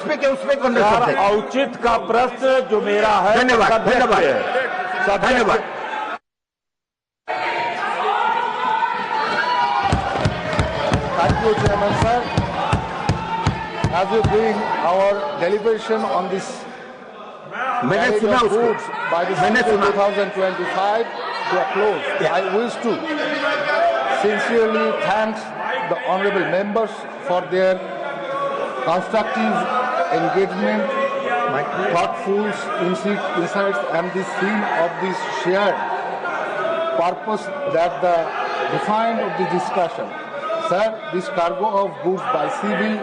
उसमें औचित का प्रश्न जो मेरा है। धन्यवाद धन्यवाद धन्यवाद। Thank you, Chairman sir. As we bring our deliberation on this मैंने सुना उसको, by the मैंने सुना 2025 to a close, I wish to sincerely thank the honorable members for their constructive engagement, thoughtful insights, and the theme of this shared purpose that the defined of the discussion. Sir, this cargo of goods by civil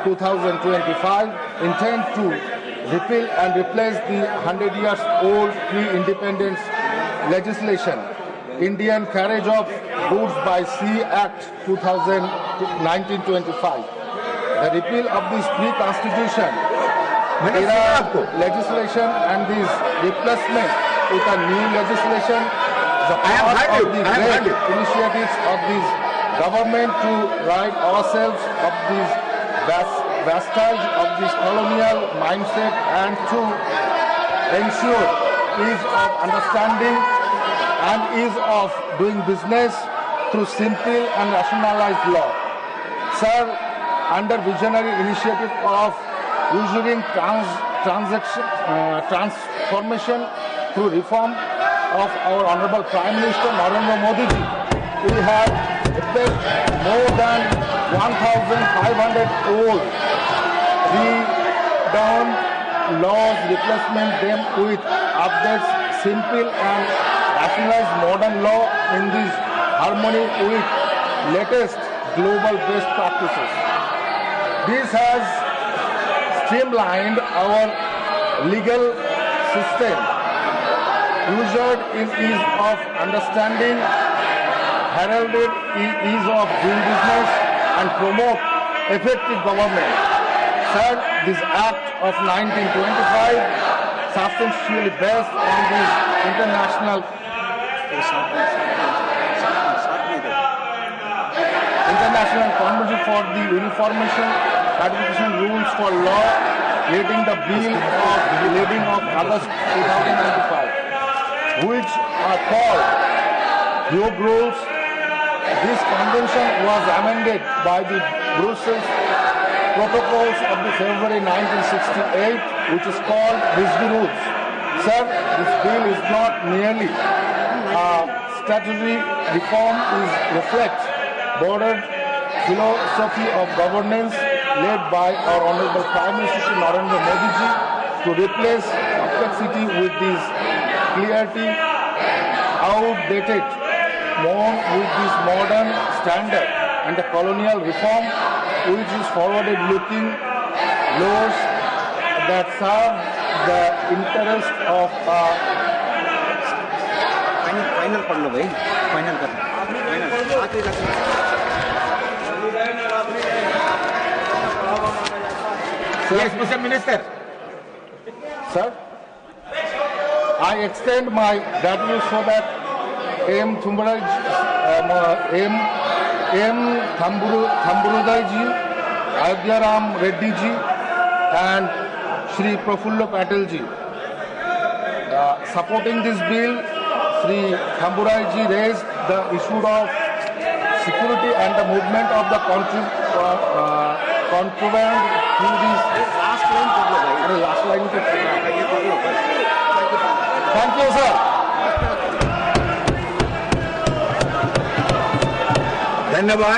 2025 intend to repeal and replace the 100 years old pre-independence legislation, Indian Carriage of Goods by Sea Act 1925. The repeal of this pre-constitution era legislation and this replacement with a new legislation is a part of the great initiatives of this government to rid ourselves of this vestige of this colonial mindset and to ensure ease of understanding and ease of doing business through simple and rationalized law. Sir, under visionary initiative of usuring transformation through reform of our Honorable Prime Minister Narendra Modi ji, we have replaced more than 1,500 old redone laws, replacement them with updates, simple and rationalized modern law in this harmony with latest global best practices. This has streamlined our legal system, usured in ease of understanding, heralded ease of doing business, and promote effective government. Sir, this Act of 1925, substantially based on this international Convention for the Uniformation Ratification Rules for Law, leading the bill of August 2095, which are called Hague Rules. This convention was amended by the Brussels Protocols of the February 1968, which is called Visby Rules. Sir, this bill is not merely statutory reform, it reflects broader philosophy of governance led by our Honorable Prime Minister Narendra Modi ji to replace complexity with this clarity, outdated with this modern standard, and the colonial reform which is forward-looking laws that serve the interest of final पढ़ लो भाई, final कर आखिरी Yes, Mr. Minister. Sir, I extend my gratitude so that M. Thamburudai ji, Ayodhya Reddy ji, and Shri Prafullo Patel ji. Supporting this bill, Shri Thamburudai ji raised the issue of security and the movement of the contraband through this last line. Thank you, sir. धन्यवाद।